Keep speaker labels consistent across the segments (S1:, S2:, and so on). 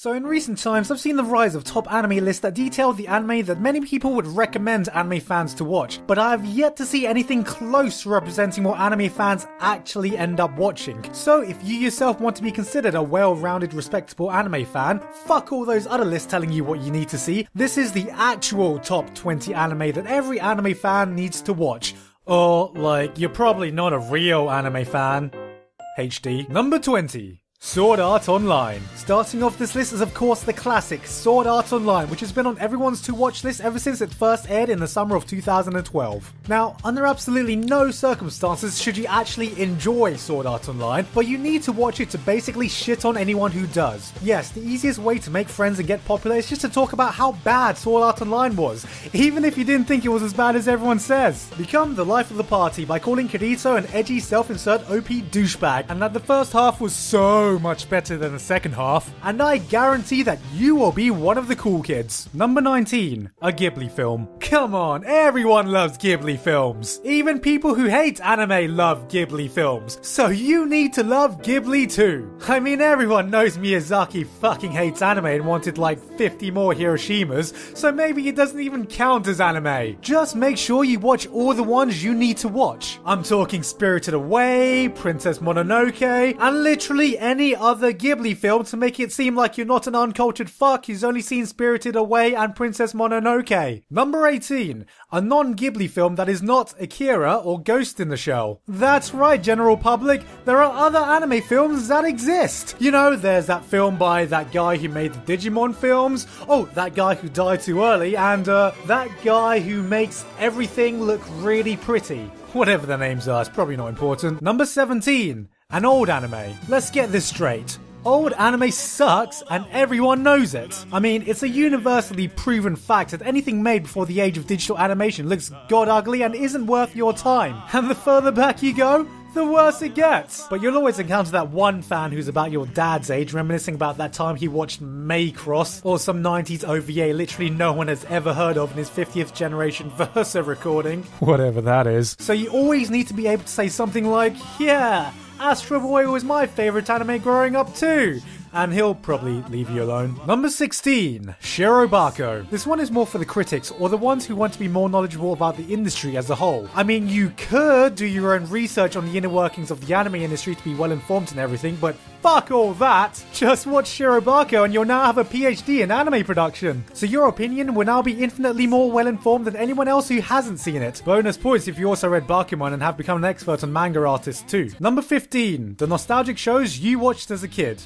S1: So in recent times, I've seen the rise of top anime lists that detail the anime that many people would recommend anime fans to watch, but I have yet to see anything close to representing what anime fans actually end up watching. So if you yourself want to be considered a well-rounded, respectable anime fan, fuck all those other lists telling you what you need to see. This is the actual top 20 anime that every anime fan needs to watch. Or, like, you're probably not a real anime fan. HD. Number 20. Sword Art Online. Starting off this list is of course the classic Sword Art Online, which has been on everyone's to-watch list ever since it first aired in the summer of 2012. Now, under absolutely no circumstances should you actually enjoy Sword Art Online, but you need to watch it to basically shit on anyone who does. Yes, the easiest way to make friends and get popular is just to talk about how bad Sword Art Online was, even if you didn't think it was as bad as everyone says. Become the life of the party by calling Kirito an edgy self-insert OP douchebag, and that the first half was so much better than the second half, and I guarantee that you will be one of the cool kids. Number 19. A Ghibli film. Come on, everyone loves Ghibli films. Even people who hate anime love Ghibli films, so you need to love Ghibli too. I mean, everyone knows Miyazaki fucking hates anime and wanted like 50 more Hiroshimas, so maybe it doesn't even count as anime. Just make sure you watch all the ones you need to watch. I'm talking Spirited Away, Princess Mononoke, and literally any other Ghibli film to make it seem like you're not an uncultured fuck who's only seen Spirited Away and Princess Mononoke. Number 18. A non-Ghibli film that is not Akira or Ghost in the Shell. That's right, general public, there are other anime films that exist. You know, there's that film by that guy who made the Digimon films, oh, that guy who died too early, and that guy who makes everything look really pretty. Whatever their names are, it's probably not important. Number 17. An old anime. Let's get this straight. Old anime sucks and everyone knows it. I mean, it's a universally proven fact that anything made before the age of digital animation looks god ugly and isn't worth your time. And the further back you go, the worse it gets. But you'll always encounter that one fan who's about your dad's age reminiscing about that time he watched Maycross or some 90s OVA literally no one has ever heard of in his 50th generation Versa recording. Whatever that is. So you always need to be able to say something like, yeah, Astro Boy was my favourite anime growing up too. And he'll probably leave you alone. Number 16. Shirobako. This one is more for the critics, or the ones who want to be more knowledgeable about the industry as a whole. I mean, you could do your own research on the inner workings of the anime industry to be well informed and everything, but fuck all that. Just watch Shirobako and you'll now have a PhD in anime production. So your opinion will now be infinitely more well informed than anyone else who hasn't seen it. Bonus points if you also read Bakuman and have become an expert on manga artists too. Number 15. The nostalgic shows you watched as a kid.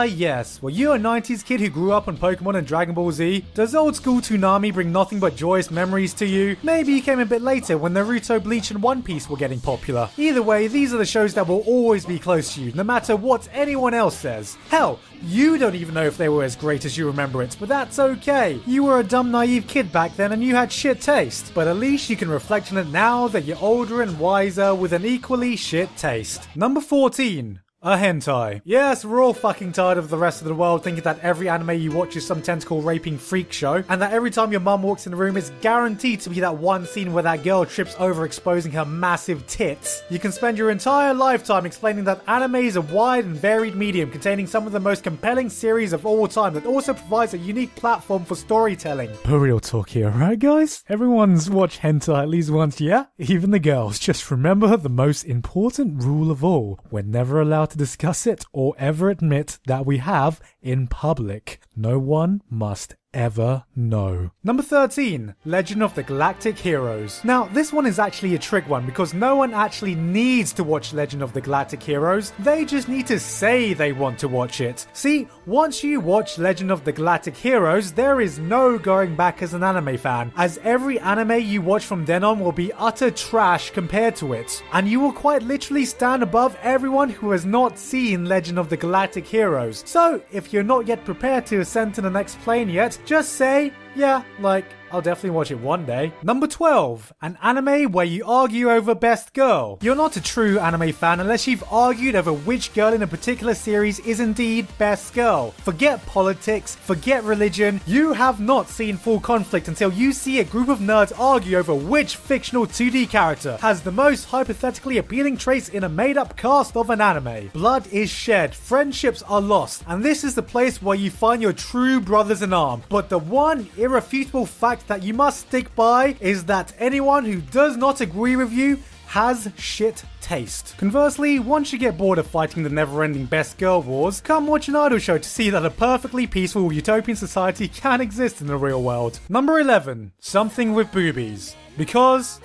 S1: Yes. Were you a 90s kid who grew up on Pokemon and Dragon Ball Z? Does old school Toonami bring nothing but joyous memories to you? Maybe you came a bit later when Naruto, Bleach and One Piece were getting popular. Either way, these are the shows that will always be close to you, no matter what anyone else says. Hell, you don't even know if they were as great as you remember it, but that's okay. You were a dumb naive kid back then and you had shit taste. But at least you can reflect on it now that you're older and wiser with an equally shit taste. Number 14. A hentai. Yes, we're all fucking tired of the rest of the world thinking that every anime you watch is some tentacle raping freak show, and that every time your mum walks in the room it's guaranteed to be that one scene where that girl trips over exposing her massive tits. You can spend your entire lifetime explaining that anime is a wide and varied medium containing some of the most compelling series of all time that also provides a unique platform for storytelling. But real talk here, right guys? Everyone's watched hentai at least once, yeah? Even the girls. Just remember the most important rule of all. We're never allowed to discuss it or ever admit that we have in public. No one must ever know. Number 13. Legend of the Galactic Heroes. Now, this one is actually a trick one because no one actually needs to watch Legend of the Galactic Heroes. They just need to say they want to watch it. See, once you watch Legend of the Galactic Heroes, there is no going back as an anime fan, as every anime you watch from then on will be utter trash compared to it. And you will quite literally stand above everyone who has not seen Legend of the Galactic Heroes. So, if you're not yet prepared to sentence and explain yet, just say Yeah, like, I'll definitely watch it one day. Number 12, an anime where you argue over best girl. You're not a true anime fan unless you've argued over which girl in a particular series is indeed best girl. Forget politics, forget religion, you have not seen full conflict until you see a group of nerds argue over which fictional 2D character has the most hypothetically appealing traits in a made-up cast of an anime. Blood is shed, friendships are lost, and this is the place where you find your true brothers in arms. But the one irrefutable fact that you must stick by is that anyone who does not agree with you has shit taste. Conversely, once you get bored of fighting the never-ending best girl wars, come watch an idol show to see that a perfectly peaceful utopian society can exist in the real world. Number 11, something with boobies. Because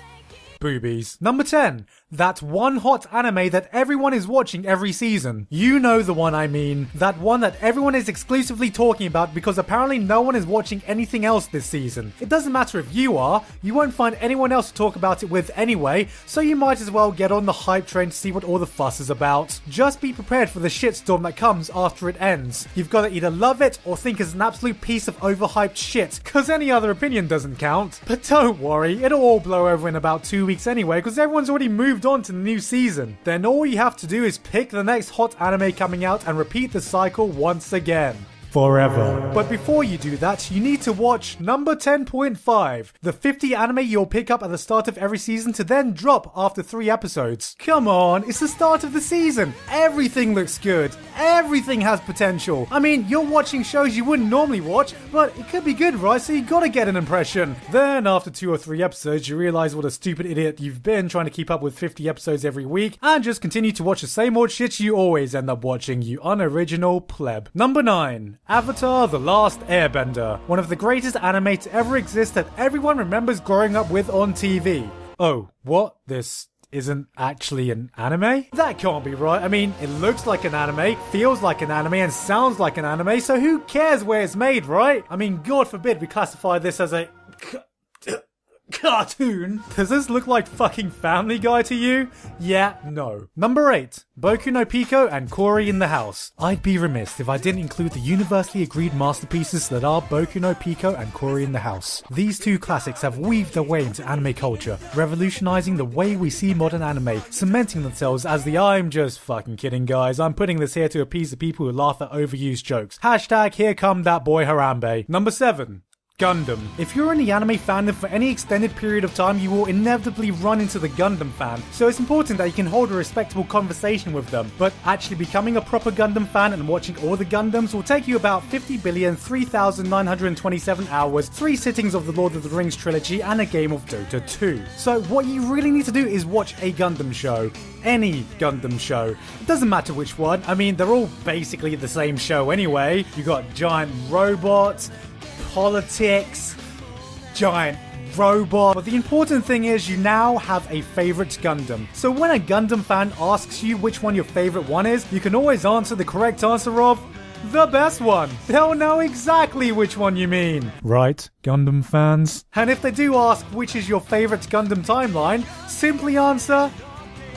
S1: boobies. Number 10, that one hot anime that everyone is watching every season. You know the one I mean. That one that everyone is exclusively talking about because apparently no one is watching anything else this season. It doesn't matter if you are, you won't find anyone else to talk about it with anyway, so you might as well get on the hype train to see what all the fuss is about. Just be prepared for the shitstorm that comes after it ends. You've got to either love it or think it's an absolute piece of overhyped shit, cause any other opinion doesn't count. But don't worry, it'll all blow over in about 2 weeks anyway, cause everyone's already moved on to the new season. Then all you have to do is pick the next hot anime coming out and repeat the cycle once again. Forever. But before you do that, you need to watch number 10.5, the 50 anime you'll pick up at the start of every season to then drop after 3 episodes. Come on, it's the start of the season. Everything looks good. Everything has potential. I mean, you're watching shows you wouldn't normally watch, but it could be good, right? So you gotta get an impression. Then after 2 or 3 episodes, you realize what a stupid idiot you've been trying to keep up with 50 episodes every week and just continue to watch the same old shit you always end up watching, you unoriginal pleb. Number 9. Avatar: The Last Airbender, one of the greatest anime to ever exist that everyone remembers growing up with on TV. Oh, what? This isn't actually an anime? That can't be right. I mean, it looks like an anime, feels like an anime, and sounds like an anime, so who cares where it's made, right? I mean, God forbid we classify this as a cartoon. Does this look like fucking Family Guy to you? Yeah, no. Number 8. Boku no Pico and Cory in the House. I'd be remiss if I didn't include the universally agreed masterpieces that are Boku no Pico and Cory in the House. These two classics have weaved their way into anime culture, revolutionizing the way we see modern anime, cementing themselves as the I'm just fucking kidding guys, I'm putting this here to appease the people who laugh at overused jokes. Hashtag here come that boy Harambe. Number 7. Gundam. If you're in the anime fandom for any extended period of time, you will inevitably run into the Gundam fan, so it's important that you can hold a respectable conversation with them. But actually becoming a proper Gundam fan and watching all the Gundams will take you about 50,003,927 hours, 3 sittings of the Lord of the Rings trilogy, and a game of Dota 2. So what you really need to do is watch a Gundam show. Any Gundam show. It doesn't matter which one, I mean, they're all basically the same show anyway. You got giant robots, politics, giant robot. But the important thing is you now have a favorite Gundam. So when a Gundam fan asks you which one your favorite one is, you can always answer the correct answer of the best one. They'll know exactly which one you mean. Right, Gundam fans? And if they do ask which is your favorite Gundam timeline, simply answer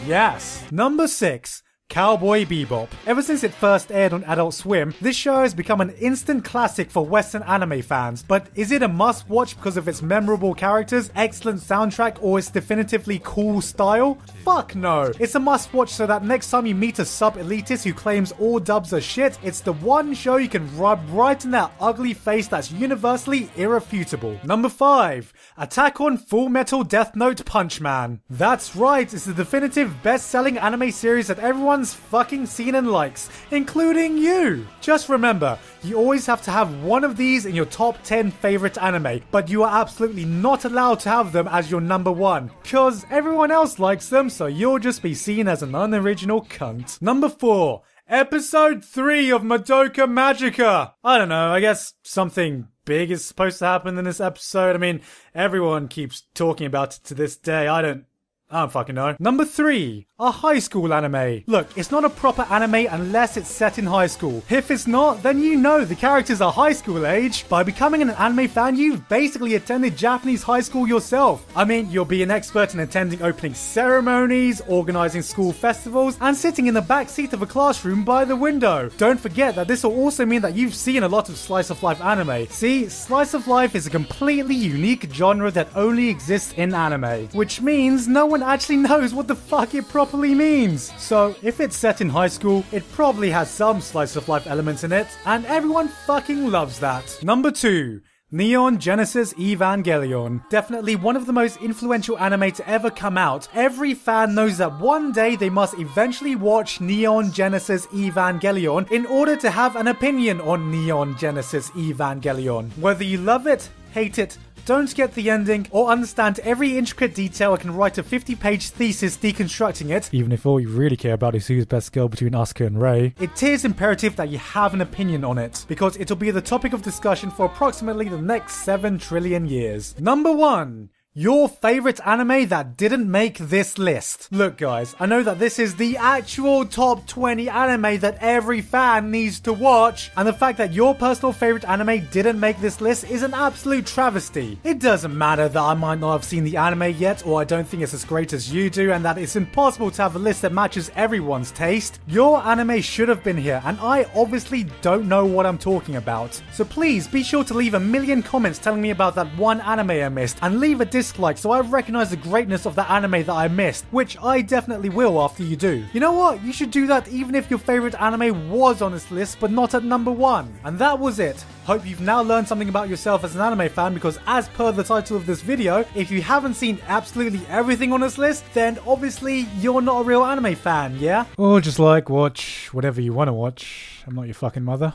S1: yes. Number 6. Cowboy Bebop. Ever since it first aired on Adult Swim, this show has become an instant classic for Western anime fans. But is it a must-watch because of its memorable characters, excellent soundtrack, or its definitively cool style? Fuck no. It's a must-watch so that next time you meet a sub-elitist who claims all dubs are shit, it's the one show you can rub right in that ugly face that's universally irrefutable. Number 5. Attack on Full Metal Death Note Punch Man. That's right, it's the definitive best-selling anime series that everyone's fucking seen and likes, including you. Just remember, you always have to have one of these in your top 10 favorite anime, but you are absolutely not allowed to have them as your number 1, cause everyone else likes them, so you'll just be seen as an unoriginal cunt. Number 4. Episode 3 of Madoka Magica. I don't know, I guess something big is supposed to happen in this episode. I mean, everyone keeps talking about it to this day. I don't I don't fucking know. Number 3, a high school anime. Look, it's not a proper anime unless it's set in high school. If it's not, then you know the characters are high school age. By becoming an anime fan, you've basically attended Japanese high school yourself. I mean, you'll be an expert in attending opening ceremonies, organizing school festivals, and sitting in the back seat of a classroom by the window. Don't forget that this will also mean that you've seen a lot of slice of life anime. See, slice of life is a completely unique genre that only exists in anime, which means no one actually knows what the fuck it properly means. So if it's set in high school, it probably has some slice of life elements in it, and everyone fucking loves that. Number 2, Neon Genesis Evangelion. Definitely one of the most influential anime to ever come out. Every fan knows that one day they must eventually watch Neon Genesis Evangelion in order to have an opinion on Neon Genesis Evangelion. Whether you love it, hate it, don't get the ending, or understand every intricate detail, I can write a 50-page thesis deconstructing it, even if all you really care about is who's best girl between Asuka and Rei. It is imperative that you have an opinion on it, because it'll be the topic of discussion for approximately the next 7 trillion years. Number 1. Your favorite anime that didn't make this list. Look guys, I know that this is the actual top 20 anime that every fan needs to watch, and the fact that your personal favorite anime didn't make this list is an absolute travesty. It doesn't matter that I might not have seen the anime yet, or I don't think it's as great as you do, and that it's impossible to have a list that matches everyone's taste. Your anime should have been here, and I obviously don't know what I'm talking about. So please be sure to leave a million comments telling me about that one anime I missed, and leave a dislike so I recognize the greatness of the anime that I missed, which I definitely will after you do. You know what? You should do that even if your favorite anime was on this list but not at number 1. And that was it. Hope you've now learned something about yourself as an anime fan, because as per the title of this video, if you haven't seen absolutely everything on this list, then obviously you're not a real anime fan, yeah? Or just like watch whatever you want to watch. I'm not your fucking mother.